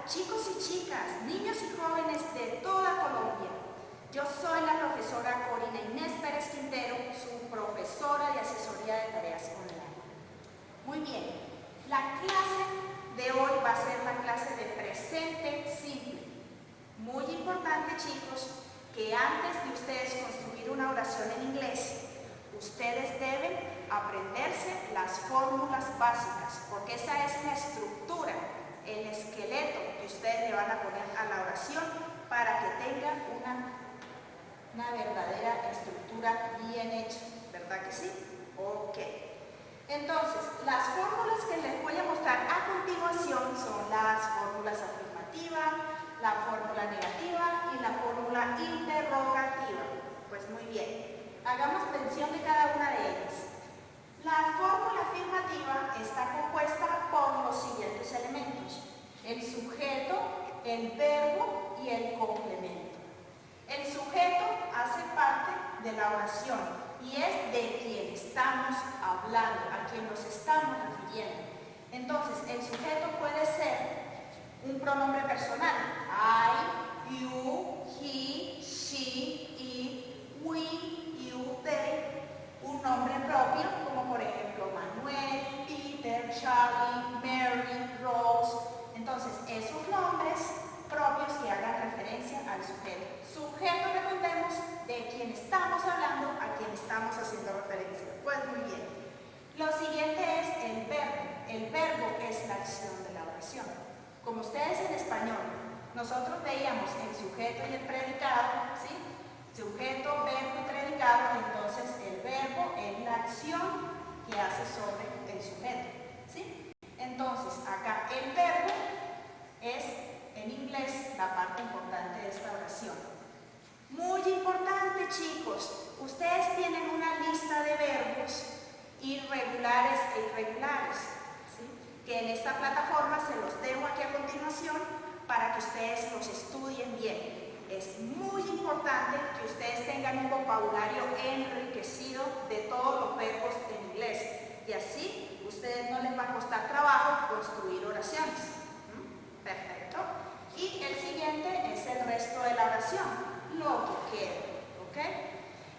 chicos y chicas, niños y jóvenes de toda Colombia. Yo soy la profesora Corina Inés Pérez Quintero, su profesora de asesoría de tareas online. Muy bien, la clase de hoy va a ser la clase de presente simple. Muy importante, chicos, que antes de ustedes construir una oración en inglés, ustedes deben aprenderse las fórmulas básicas, porque esa es la estructura, el esqueleto que ustedes le van a poner a la oración para que tengan una verdadera estructura bien hecha, ¿verdad que sí? Ok. Entonces, las fórmulas que les voy a mostrar a continuación son las fórmulas afirmativas, la fórmula negativa y la fórmula interrogativa. Pues muy bien, hagamos mención de cada una de ellas. La fórmula afirmativa está compuesta por los siguientes elementos: el sujeto, el verbo y el complemento. El sujeto hace parte de la oración y es de quien estamos hablando, a quien nos estamos refiriendo. Entonces, el sujeto puede ser un pronombre personal: I, you, he, she, it, we, you, they. Un nombre propio, como por ejemplo Manuel, Peter, Charlie, Mary, Rose. Entonces, esos nombres propios que hagan referencia al sujeto. Sujeto, recordemos, de quien estamos hablando, a quien estamos haciendo referencia. Pues muy bien. Lo siguiente es el verbo. El verbo es la acción de la oración. Como ustedes en español, nosotros veíamos el sujeto y el predicado, ¿sí? Sujeto, verbo y predicado, entonces el verbo es la acción que hace sobre el sujeto, ¿sí? Entonces, acá el verbo es, en inglés, la parte importante de esta oración. Muy importante, chicos, ustedes tienen una lista de verbos irregulares e irregulares, ¿sí? Que en esta plataforma se los dejo aquí a continuación para que ustedes los estudien bien. Es muy importante que ustedes tengan un vocabulario enriquecido de todos los verbos en inglés y así ustedes no les va a costar trabajo construir oraciones. Perfecto. Y el siguiente es el resto de la oración, lo que queda. ¿Ok?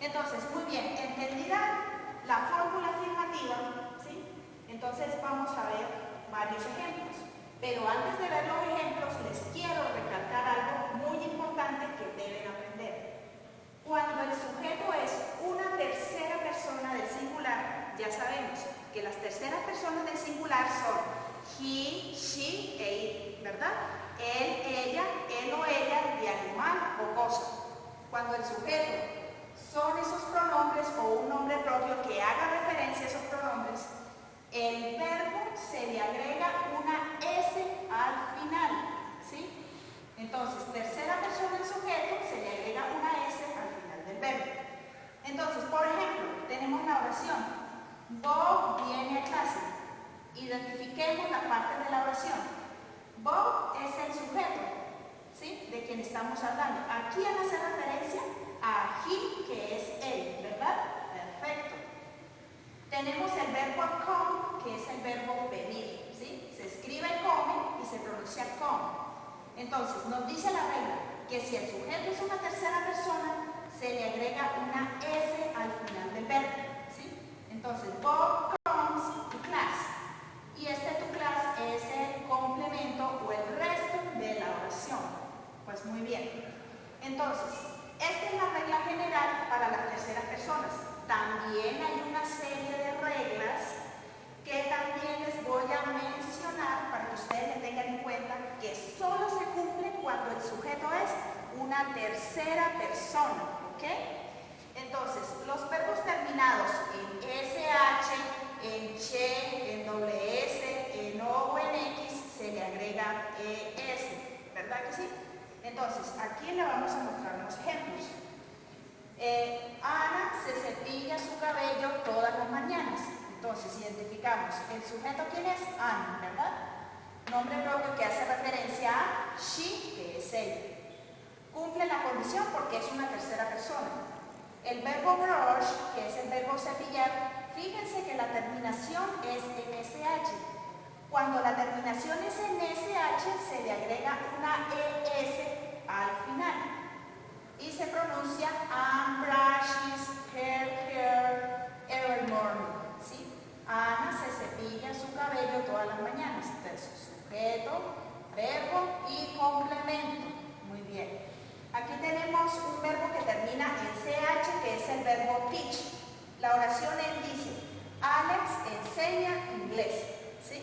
Entonces, muy bien, ¿entendida la fórmula afirmativa? ¿Sí? Entonces vamos a ver varios ejemplos. Pero antes de ver los ejemplos, les quiero recalcar algo muy importante que deben aprender. Cuando el sujeto es una tercera persona del singular, ya sabemos que las terceras personas del singular son he, she e it, ¿verdad? Él, ella, él o ella de animal o cosa. Cuando el sujeto son esos pronombres o un nombre propio que haga referencia a esos pronombres, el verbo se le agrega una S al final, ¿sí? Entonces, tercera persona del sujeto se le agrega una S al final del verbo. Entonces, por ejemplo, tenemos la oración: Bob viene a clase. Identifiquemos la parte de la oración. Bob es el sujeto, ¿sí? De quien estamos hablando. ¿A quién hace referencia? A he, que es él, ¿verdad? Perfecto. Tenemos el verbo come, que es el verbo venir, ¿sí? Se escribe come y se pronuncia come. Entonces, nos dice la regla que si el sujeto es una tercera persona, se le agrega una S al final del verbo, ¿sí? Entonces, Bob comes to class. Y este to class es el complemento o el resto de la oración. Pues muy bien. Entonces, esta es la regla general para las terceras personas. También hay una serie de reglas que también les voy a mencionar para que ustedes le tengan en cuenta que solo se cumplen cuando el sujeto es una tercera persona, ¿ok? Entonces, los verbos terminados en SH, en CHE, en WS, en O o en X, se le agrega ES, ¿verdad que sí? Entonces, aquí le vamos a mostrar unos ejemplos. Ana se cepilla su cabello todas las mañanas. Entonces, identificamos el sujeto, ¿quién es? Ana, ¿verdad? Nombre propio que hace referencia a she, que es ella. Cumple la condición porque es una tercera persona. El verbo brush, que es el verbo cepillar, fíjense que la terminación es en SH. Cuando la terminación es en SH, se le agrega verbo y complemento. Muy bien. Aquí tenemos un verbo que termina en CH, que es el verbo teach. La oración él dice, Alex enseña inglés. ¿Sí?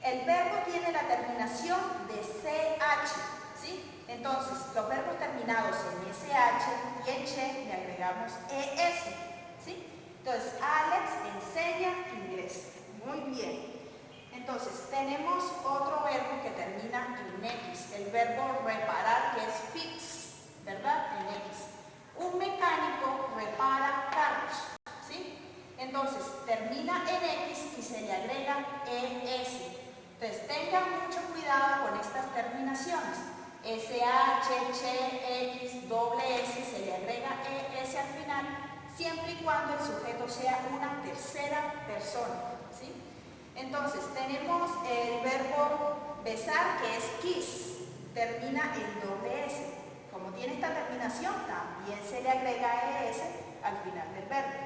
El verbo tiene la terminación de CH. ¿Sí? Entonces, los verbos terminados en SH y en CHE le agregamos ES. ¿Sí? Entonces, Alex enseña inglés. Muy bien. Entonces, tenemos otro verbo que termina en X, el verbo reparar, que es fix, ¿verdad? En X. Un mecánico repara carros, ¿sí? Entonces, termina en X y se le agrega ES. Entonces, tengan mucho cuidado con estas terminaciones. SH, CHE, X, doble S, se le agrega ES al final, siempre y cuando el sujeto sea una tercera persona, ¿sí? Entonces, tenemos el verbo besar, que es kiss, termina en doble S. Como tiene esta terminación, también se le agrega ES al final del verbo.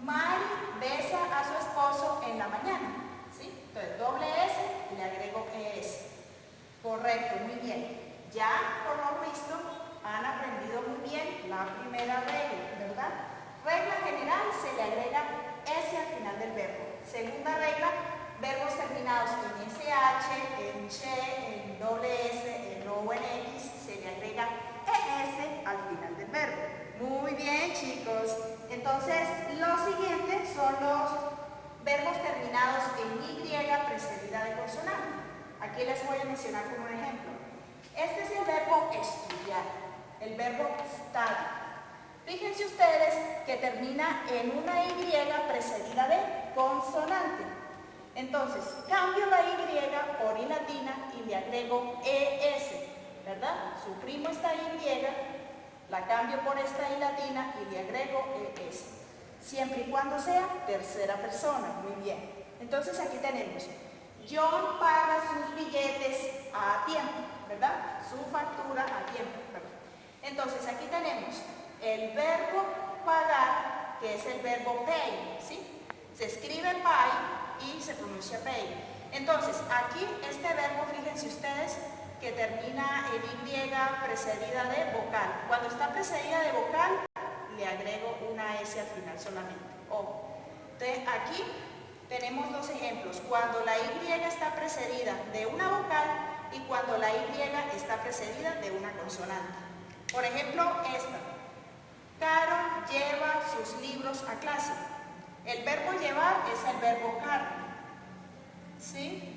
Mari besa a su esposo en la mañana, ¿sí? Entonces, doble S, le agrego ES. Correcto, muy bien. Ya, por lo visto, han aprendido muy bien la primera regla, ¿verdad? Regla general, se le agrega S al final del verbo. Segunda regla, verbos terminados en SH, en CHE, en doble S, en O o en X, se le agrega ES al final del verbo. Muy bien, chicos. Entonces, los siguientes son los verbos terminados en Y precedida de consonante. Aquí les voy a mencionar como un ejemplo. Este es el verbo estudiar, el verbo study. Fíjense ustedes que termina en una Y precedida de consonante. Entonces, cambio la Y por I latina y le agrego ES, ¿verdad? Suprimo esta Y, la cambio por esta I latina y le agrego ES. Siempre y cuando sea tercera persona. Muy bien. Entonces, aquí tenemos, John paga sus billetes a tiempo, ¿verdad? Su factura a tiempo, ¿verdad? Entonces, aquí tenemos el verbo pagar, que es el verbo pay, ¿sí? Se escribe pay y se pronuncia pay. Entonces, aquí este verbo, fíjense ustedes, que termina en Y precedida de vocal. Cuando está precedida de vocal, le agrego una S al final solamente. Ojo. Entonces, aquí tenemos dos ejemplos. Cuando la Y está precedida de una vocal y cuando la Y está precedida de una consonante. Por ejemplo, esta. Carol lleva sus libros a clase. El verbo llevar es el verbo carry, ¿sí?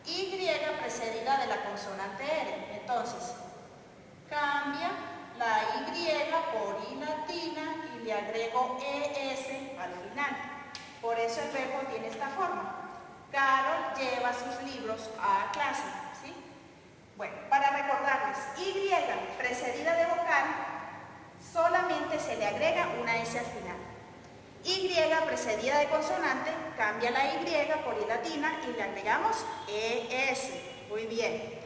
Y precedida de la consonante R. Entonces, cambia la Y por I latina y le agrego ES al final. Por eso el verbo tiene esta forma. Carol lleva sus libros a clase, ¿sí? Bueno, para recordarles, Y precedida de vocal, solamente se le agrega una S al final. Y precedida de consonante, cambia la Y por I latina y le agregamos ES. Muy bien.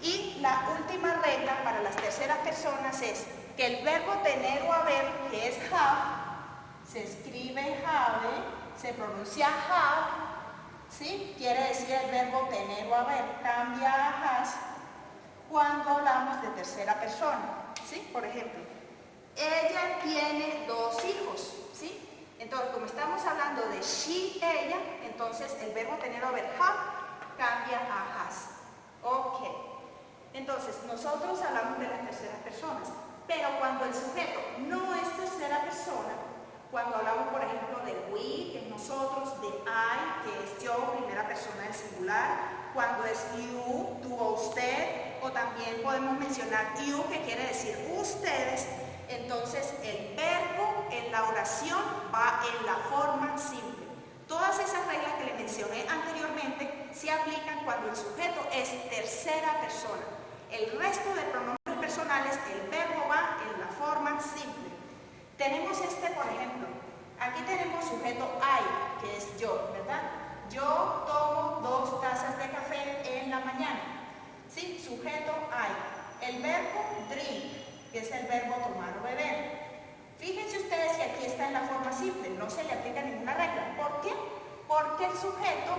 Y la última regla para las terceras personas es que el verbo tener o haber, que es have, se escribe have, se pronuncia have, ¿sí? Quiere decir el verbo tener o haber, cambia a has cuando hablamos de tercera persona, ¿sí? Por ejemplo, ella tiene 2 hijos, ¿sí? Entonces, como estamos hablando de she, ella, entonces el verbo tener o haber, have, cambia a has. Ok. Entonces, nosotros hablamos de las terceras personas, pero cuando el sujeto no es tercera persona, cuando hablamos, por ejemplo, de we, que es nosotros, de I, que es yo, primera persona del singular, cuando es you, tú o usted, o también podemos mencionar you, que quiere decir ustedes, entonces el verbo en la oración va en la forma simple. Todas esas reglas que les mencioné anteriormente se aplican cuando el sujeto es tercera persona. El resto de pronombres personales, el verbo va en la forma simple. Tenemos por ejemplo, aquí tenemos sujeto I, que es yo, ¿verdad? Yo tomo 2 tazas de café en la mañana. ¿Sí? Sujeto I. El verbo drink, que es el verbo tomar o beber. Fíjense ustedes que aquí está en la forma simple, no se le aplica ninguna regla. ¿Por qué? Porque el sujeto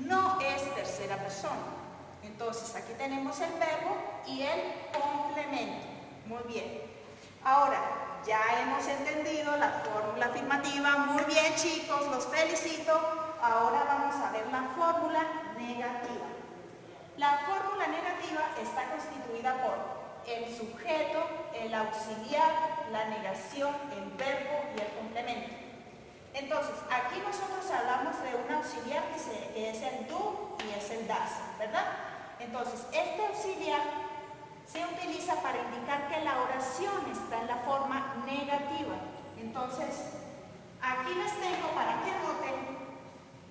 no es tercera persona. persona. Entonces, aquí tenemos el verbo y el complemento. Muy bien. Ahora, ya hemos entendido la fórmula afirmativa. Muy bien, chicos, los felicito. Ahora vamos a ver la fórmula negativa. La fórmula negativa está constituida por el sujeto, el auxiliar, la negación, el verbo y el complemento. Entonces, aquí nosotros hablamos de un auxiliar que es el do y es el das, ¿verdad? Entonces, este auxiliar se utiliza para indicar que la oración está en la forma negativa. Entonces, aquí les tengo para que noten,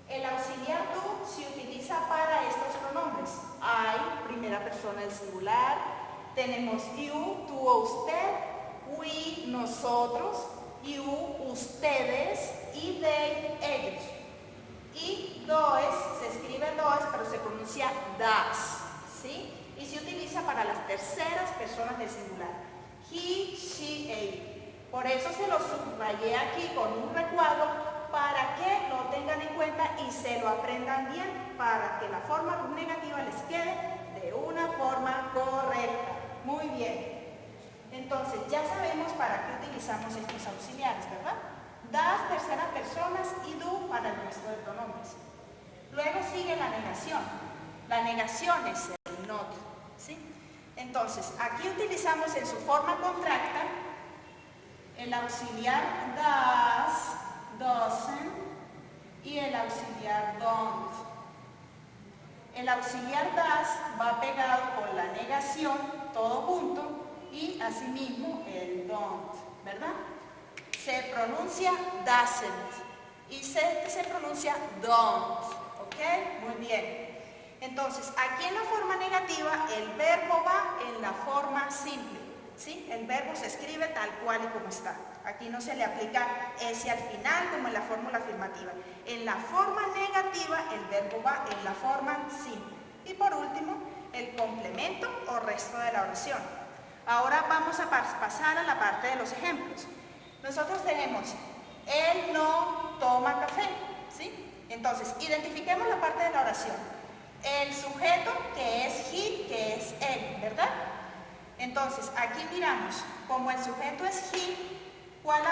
el auxiliar do se utiliza para estos pronombres. I, primera persona del singular, tenemos you, tú o usted, we, nosotros, you, ustedes, y they, ellos. Y does, se escribe does, pero se pronuncia das, ¿sí? Y se utiliza para las terceras personas del singular. He, she, ella. Por eso se lo subrayé aquí con un recuadro para que lo tengan en cuenta y se lo aprendan bien para que la forma negativa les quede de una forma correcta. Muy bien. Entonces, ya sabemos para qué utilizamos estos auxiliares, ¿verdad? Das, terceras personas y do para el resto de pronombres. Luego sigue la negación. La negación es el not, ¿sí? Entonces, aquí utilizamos en su forma contracta el auxiliar does, doesn't y el auxiliar don't. El auxiliar does va pegado con la negación, todo junto, y asimismo el don't, ¿verdad? Se pronuncia doesn't y se pronuncia don't, ¿ok? Muy bien. Entonces, aquí en la forma negativa, el verbo va en la forma simple, ¿sí? El verbo se escribe tal cual y como está. Aquí no se le aplica ese al final como en la fórmula afirmativa. En la forma negativa, el verbo va en la forma simple. Y por último, el complemento o resto de la oración. Ahora vamos a pasar a la parte de los ejemplos. Nosotros tenemos, él no toma café, ¿sí? Entonces, identifiquemos la parte de la oración. El sujeto, que es he, que es él, ¿verdad? Entonces, aquí miramos, como el sujeto es he, ¿cuál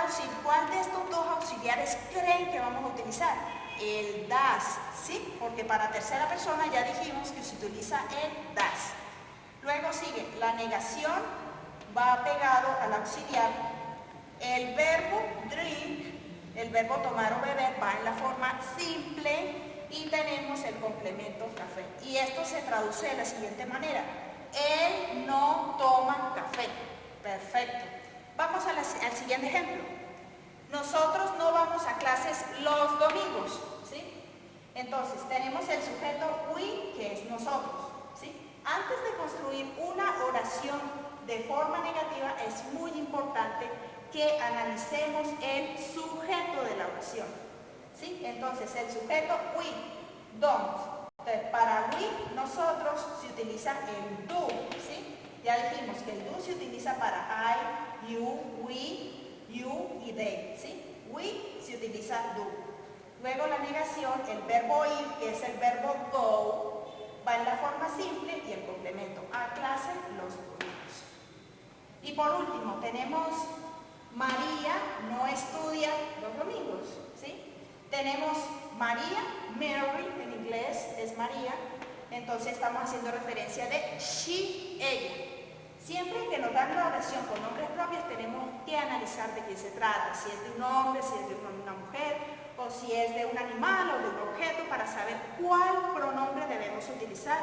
de estos dos auxiliares creen que vamos a utilizar? El das, ¿sí? Porque para tercera persona ya dijimos que se utiliza el das. Luego sigue la negación, va pegado al auxiliar. El verbo drink, el verbo tomar o beber, va en la forma simple. Y tenemos el complemento café. Y esto se traduce de la siguiente manera. Él no toma café. Perfecto. Vamos al siguiente ejemplo. Nosotros no vamos a clases los domingos, ¿sí? Entonces, tenemos el sujeto we, que es nosotros, ¿sí? Antes de construir una oración de forma negativa, es muy importante que analicemos el sujeto de la oración, ¿sí? Entonces, el sujeto we, don't. Entonces, para we, nosotros, se utiliza el do, ¿sí? Ya dijimos que el do se utiliza para I, you, we, you y they, ¿sí? We se utiliza do. Luego la negación, el verbo ir, que es el verbo go, va en la forma simple y el complemento a clase los domingos. Y por último, tenemos María no estudia los domingos, ¿sí? Tenemos María, Mary, en inglés es María, entonces estamos haciendo referencia de she, ella. Siempre que nos dan la oración con nombres propios tenemos que analizar de quién se trata, si es de un hombre, si es de una mujer, o si es de un animal o de un objeto, para saber cuál pronombre debemos utilizar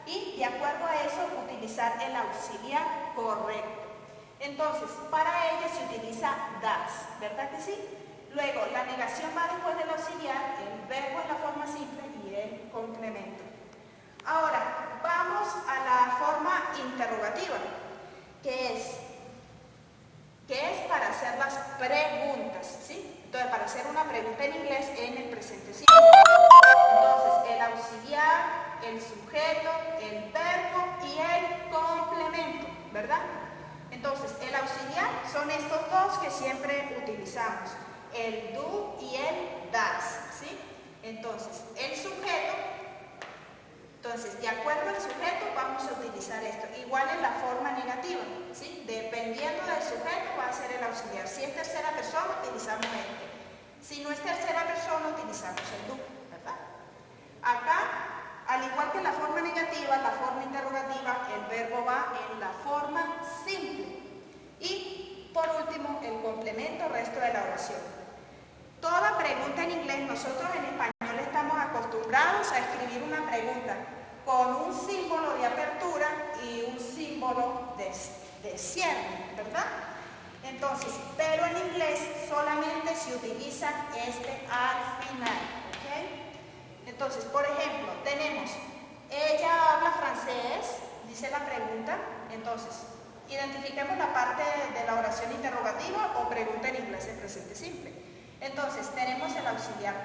y de acuerdo a eso utilizar el auxiliar correcto. Entonces, para ella se utiliza das, ¿verdad que sí? Luego, la negación va después del auxiliar, el verbo en la forma simple y el complemento. Ahora, vamos a la forma interrogativa, que es para hacer las preguntas, ¿sí? Entonces, para hacer una pregunta en inglés en el presente simple. Entonces, el auxiliar, el sujeto, el verbo y el complemento, ¿verdad? Entonces, el auxiliar son estos dos que siempre utilizamos, el do y el das, ¿sí? Entonces, el sujeto Entonces, de acuerdo al sujeto, vamos a utilizar esto. Igual en la forma negativa, ¿sí? Dependiendo del sujeto va a ser el auxiliar. Si es tercera persona, utilizamos este. Si no es tercera persona, utilizamos el tú, ¿verdad? Acá, al igual que en la forma negativa, la forma interrogativa, el verbo va en la forma simple. Y, por último, el complemento, resto de la oración. Toda pregunta en inglés, nosotros en español estamos acostumbrados a escribir una pregunta con un símbolo de apertura y un símbolo de cierre, ¿verdad? Entonces, pero en inglés solamente se utiliza este al final, ¿ok? Entonces, por ejemplo, tenemos, ella habla francés, dice la pregunta, entonces, identifiquemos la parte de la oración interrogativa o pregunta en inglés en presente simple. Entonces, tenemos el auxiliar